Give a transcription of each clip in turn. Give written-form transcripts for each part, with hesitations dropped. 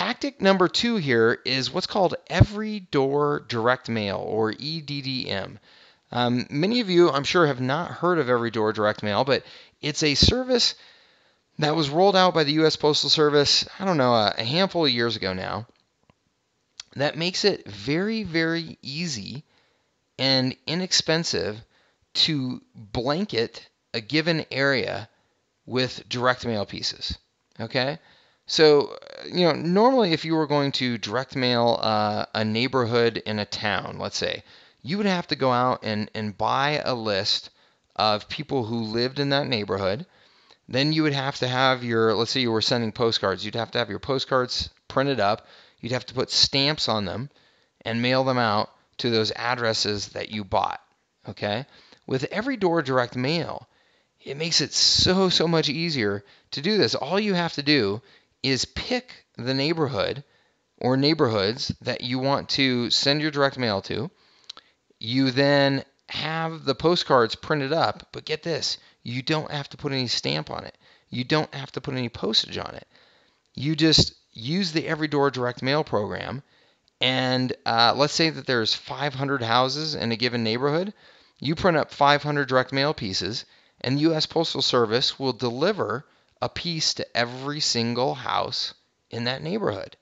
Tactic number 2 here is what's called Every Door Direct Mail, or EDDM. Many of you, I'm sure, have not heard of Every Door Direct Mail, but it's a service that was rolled out by the U.S. Postal Service, I don't know, a handful of years ago now, that makes it very, very easy and inexpensive to blanket a given area with direct mail pieces. Okay? So, normally if you were going to direct mail a neighborhood in a town, let's say, you would have to go out and buy a list of people who lived in that neighborhood. Then you would have to have let's say you were sending postcards, you'd have to have your postcards printed up, you'd have to put stamps on them and mail them out to those addresses that you bought. Okay? With Every Door Direct Mail, it makes it so much easier to do this. All you have to do is pick the neighborhood or neighborhoods that you want to send your direct mail to. You then have the postcards printed up, but get this, you don't have to put any stamp on it. You don't have to put any postage on it. You just use the Every Door Direct Mail program, and let's say that there's 500 houses in a given neighborhood. You print up 500 direct mail pieces, and the U.S. Postal Service will deliver a piece to every single house in that neighborhood.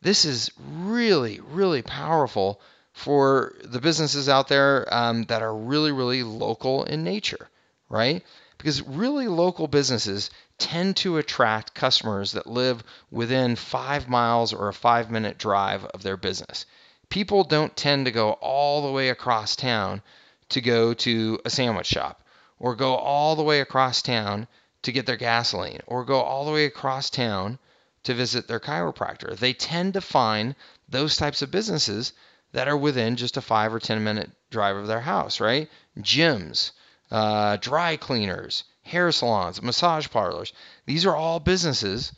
This is really, really powerful for the businesses out there that are really, really local in nature, right? Because really local businesses tend to attract customers that live within 5 miles or a 5-minute drive of their business. People don't tend to go all the way across town to go to a sandwich shop, or go all the way across town to get their gasoline, or go all the way across town to visit their chiropractor. They tend to find those types of businesses that are within just a 5 or 10-minute drive of their house, right? Gyms, dry cleaners, hair salons, massage parlors. These are all businesses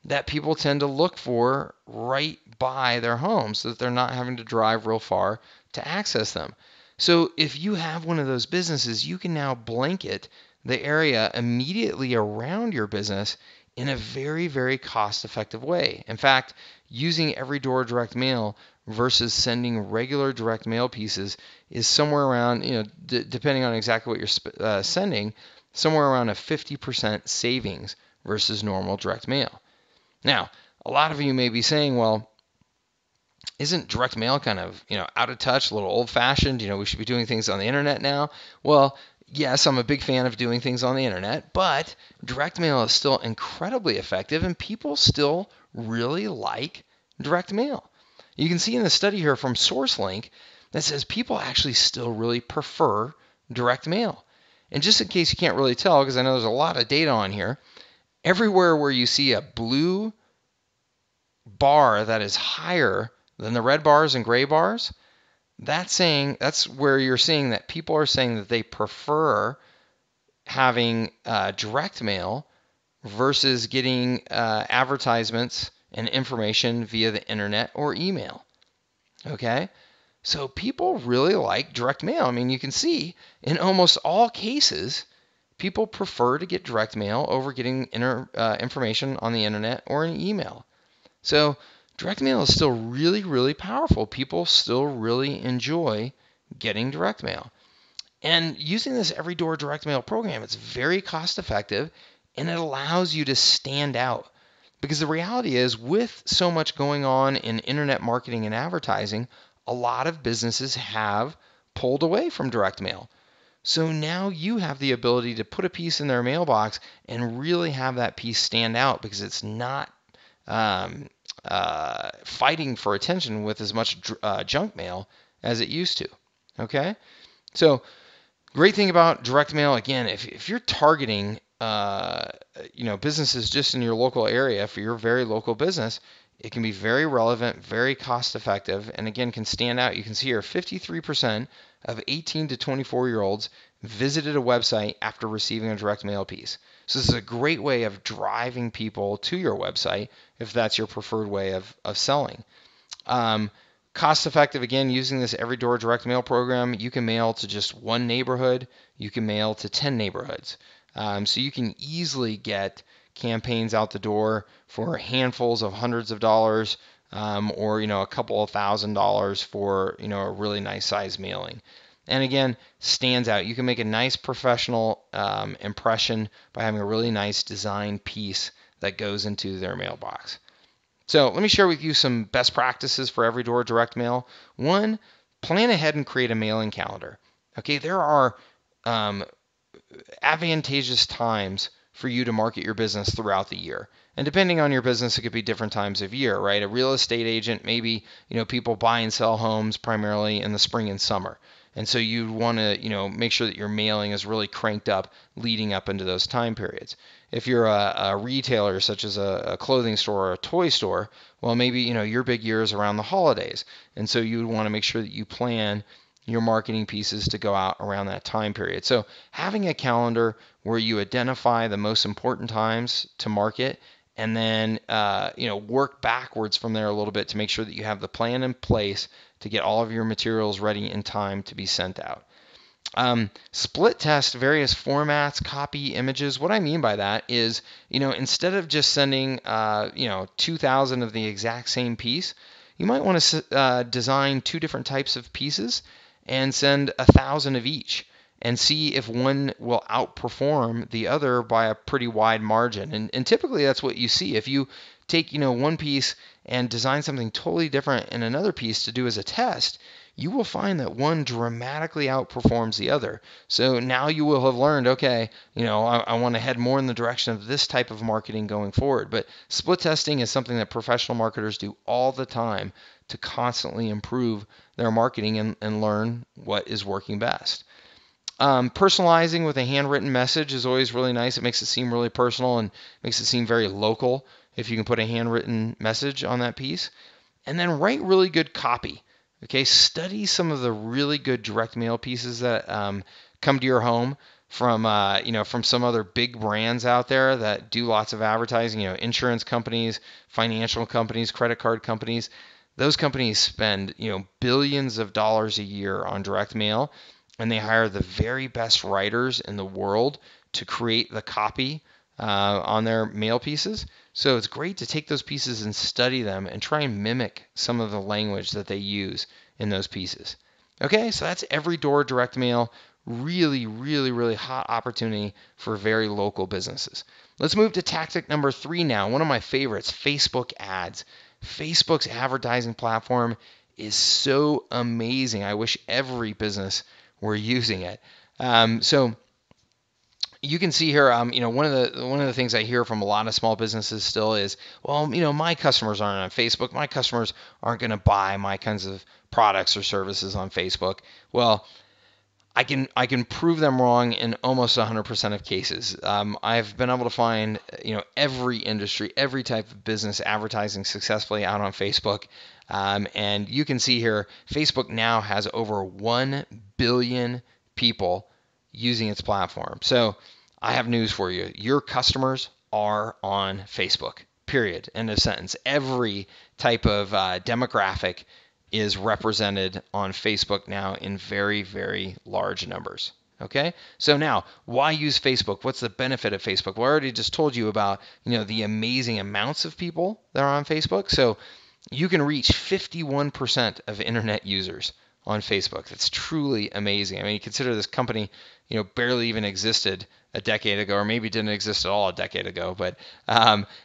that people tend to look for right by their homes so that they're not having to drive real far to access them. So if you have one of those businesses, you can now blanket the area immediately around your business in a very, very cost-effective way. In fact, using Every Door Direct Mail versus sending regular direct mail pieces is somewhere around, depending on exactly what you're sending, somewhere around a 50% savings versus normal direct mail. Now, a lot of you may be saying, well, isn't direct mail kind of, out of touch, a little old-fashioned? We should be doing things on the internet now. Well, yes, I'm a big fan of doing things on the internet, but direct mail is still incredibly effective, and people still really like direct mail. You can see in the study here from SourceLink that says people actually still really prefer direct mail. And just in case you can't really tell, because I know there's a lot of data on here, everywhere where you see a blue bar that is higher than the red bars and gray bars, that's where you're seeing that people are saying that they prefer having direct mail versus getting advertisements and information via the internet or email. Okay? So people really like direct mail. I mean, you can see in almost all cases, people prefer to get direct mail over getting information on the internet or an email. So direct mail is still really, really powerful. People still really enjoy getting direct mail. And using this Every Door Direct Mail program, it's very cost effective, and it allows you to stand out. Because the reality is, with so much going on in internet marketing and advertising, a lot of businesses have pulled away from direct mail. So now you have the ability to put a piece in their mailbox and really have that piece stand out, because it's not fighting for attention with as much junk mail as it used to. Okay? So, great thing about direct mail, again, if you're targeting businesses just in your local area for your very local business, it can be very relevant, very cost effective, and again can stand out. You can see here 53% of 18 to 24-year-olds visited a website after receiving a direct mail piece. So this is a great way of driving people to your website if that's your preferred way of selling. Cost effective, again, using this Every Door Direct Mail program, you can mail to just one neighborhood, you can mail to 10 neighborhoods. So you can easily get campaigns out the door for handfuls of hundreds of dollars, or a couple of $1,000s for a really nice size mailing. And again, stands out. You can make a nice professional impression by having a really nice design piece that goes into their mailbox. So let me share with you some best practices for every door direct mail. One, plan ahead and create a mailing calendar. Okay, there are advantageous times for you to market your business throughout the year. And depending on your business, it could be different times of year, right? A real estate agent, maybe, people buy and sell homes primarily in the spring and summer. And so you want to, make sure that your mailing is really cranked up leading up into those time periods. If you're a retailer, such as a clothing store or a toy store, well, maybe, your big year is around the holidays. And so you would want to make sure that you plan your marketing pieces to go out around that time period. So having a calendar where you identify the most important times to market and then work backwards from there a little bit to make sure that you have the plan in place to get all of your materials ready in time to be sent out. Split test various formats, copy, images. What I mean by that is, instead of just sending 2,000 of the exact same piece, you might want to design two different types of pieces and send 1,000 of each and see if one will outperform the other by a pretty wide margin. And typically that's what you see. If you take, one piece and design something totally different in another piece to do as a test, you will find that one dramatically outperforms the other. So now you will have learned, okay, I want to head more in the direction of this type of marketing going forward. But split testing is something that professional marketers do all the time to constantly improve their marketing and learn what is working best. Personalizing with a handwritten message is always really nice. It makes it seem really personal and makes it seem very local if you can put a handwritten message on that piece. And then write really good copy. Okay, study some of the really good direct mail pieces that come to your home from from some other big brands out there that do lots of advertising. Insurance companies, financial companies, credit card companies. Those companies spend billions of dollars a year on direct mail, and they hire the very best writers in the world to create the copy on their mail pieces. So it's great to take those pieces and study them and try and mimic some of the language that they use in those pieces. Okay, so that's every door direct mail. Really, really, really hot opportunity for very local businesses. Let's move to tactic number 3 now. One of my favorites, Facebook ads. Facebook's advertising platform is so amazing. I wish every business were using it. So you can see here, one of the things I hear from a lot of small businesses still is, well, my customers aren't on Facebook. My customers aren't going to buy my kinds of products or services on Facebook. Well, I can prove them wrong in almost 100% of cases. I've been able to find every industry, every type of business advertising successfully out on Facebook, and you can see here, Facebook now has over 1 billion people using its platform. So I have news for you. Your customers are on Facebook, period. End of sentence. Every type of demographic is represented on Facebook now in very, very large numbers. Okay, so now why use Facebook? What's the benefit of Facebook? Well, I already just told you about the amazing amounts of people that are on Facebook. So you can reach 51% of internet users on Facebook. That's truly amazing. I mean, you consider this company, barely even existed a decade ago, or maybe didn't exist at all a decade ago, but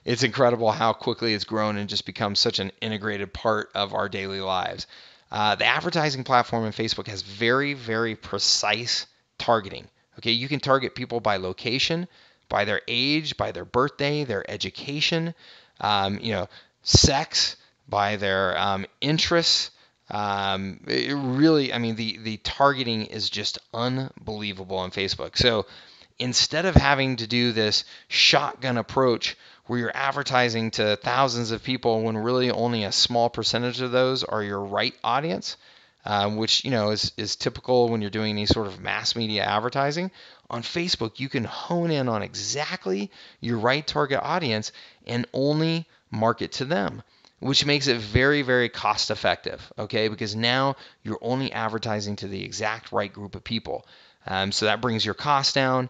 it's incredible how quickly it's grown and just become such an integrated part of our daily lives. The advertising platform in Facebook has very, very precise targeting. Okay, you can target people by location, by their age, by their birthday, their education, sex, by their interests. It really, the targeting is just unbelievable on Facebook. So instead of having to do this shotgun approach where you're advertising to thousands of people when really only a small percentage of those are your right audience, which is typical when you're doing any sort of mass media advertising, on Facebook you can hone in on exactly your right target audience and only market to them, which makes it very, very cost effective, okay? Because now you're only advertising to the exact right group of people. So that brings your costs down.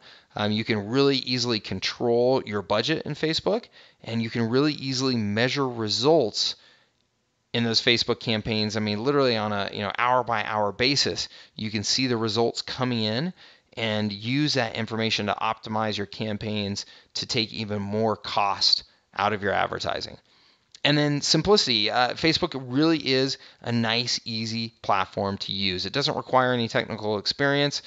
You can really easily control your budget in Facebook, and you can really easily measure results in those Facebook campaigns. I mean, literally on a hour by hour basis, you can see the results coming in and use that information to optimize your campaigns to take even more cost out of your advertising. And then simplicity. Facebook really is a nice, easy platform to use. It doesn't require any technical experience.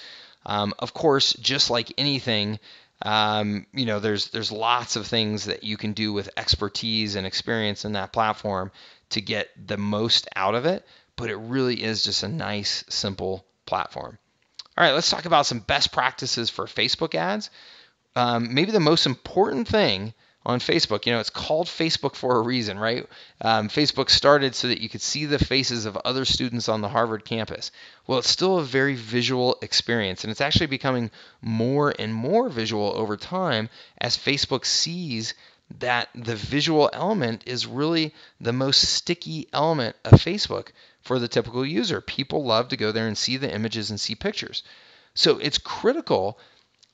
Of course, just like anything, there's lots of things that you can do with expertise and experience in that platform to get the most out of it. But it really is just a nice, simple platform. All right, let's talk about some best practices for Facebook ads. Maybe the most important thing on Facebook, it's called Facebook for a reason, right? Facebook started so that you could see the faces of other students on the Harvard campus. Well, it's still a very visual experience, and it's actually becoming more and more visual over time as Facebook sees that the visual element is really the most sticky element of Facebook for the typical user. People love to go there and see the images and see pictures. So it's critical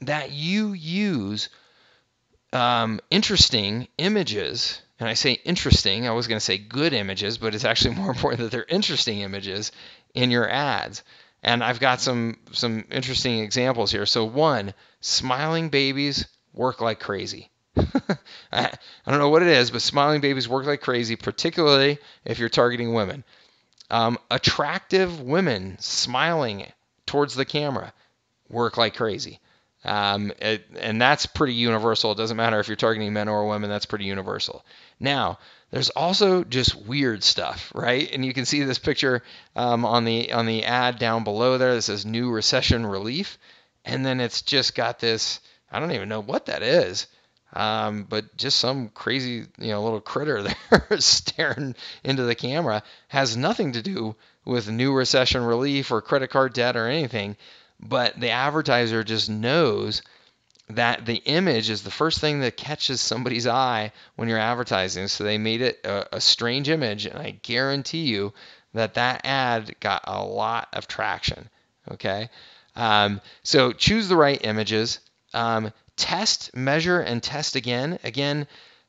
that you use interesting images. And I say interesting, I was going to say good images, but it's actually more important that they're interesting images in your ads. And I've got some interesting examples here. So one, smiling babies work like crazy. I don't know what it is, but smiling babies work like crazy, particularly if you're targeting women. Attractive women smiling towards the camera work like crazy. And that's pretty universal. It doesn't matter if you're targeting men or women, that's pretty universal. Now, there's also just weird stuff, right? And you can see this picture on the ad down below there that says new recession relief. And then it's just got this, I don't even know what that is. But just some crazy, little critter there staring into the camera. Has nothing to do with new recession relief or credit card debt or anything. But the advertiser just knows that the image is the first thing that catches somebody's eye when you're advertising. So they made it a strange image, and I guarantee you that ad got a lot of traction. Okay, so choose the right images. Test, measure, and test again.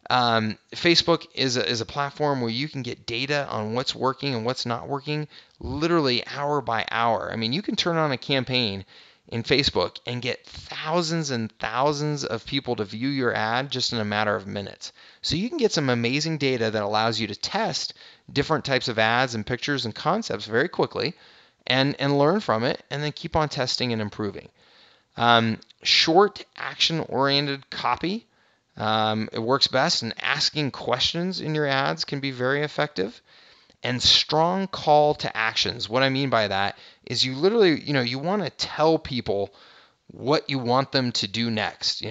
Facebook is a platform where you can get data on what's working and what's not working literally hour by hour. I mean, you can turn on a campaign in Facebook and get thousands and thousands of people to view your ad just in a matter of minutes. So you can get some amazing data that allows you to test different types of ads and pictures and concepts very quickly and learn from it, and then keep on testing and improving. Short, action-oriented copy. It works best, and asking questions in your ads can be very effective. And strong call to actions. What I mean by that is you literally, you want to tell people what you want them to do next.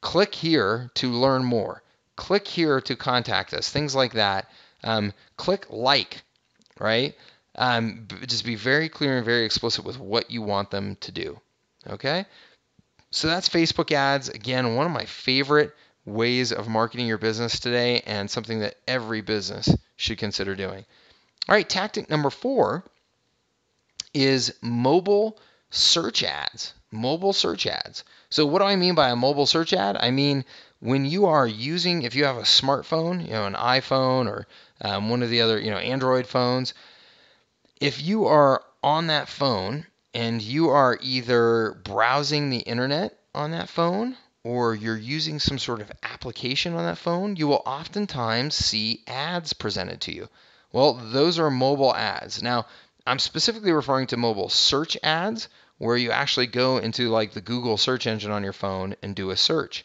Click here to learn more. Click here to contact us. Things like that. Click like, right? Just be very clear and very explicit with what you want them to do. Okay? So that's Facebook ads. Again, one of my favorite ways of marketing your business today, and something that every business should consider doing. All right, tactic number 4 is mobile search ads. Mobile search ads. So what do I mean by a mobile search ad? I mean, when you are using, if you have a smartphone, an iPhone or one of the other, Android phones, if you are on that phone and you are either browsing the internet on that phone or you're using some sort of application on that phone, you will oftentimes see ads presented to you. Well, those are mobile ads. Now, I'm specifically referring to mobile search ads, where you actually go into like the Google search engine on your phone and do a search.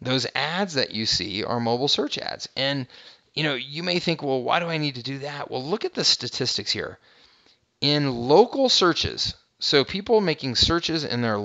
Those ads that you see are mobile search ads. And, you may think, well, why do I need to do that? Well, look at the statistics here. In local searches, so people making searches in their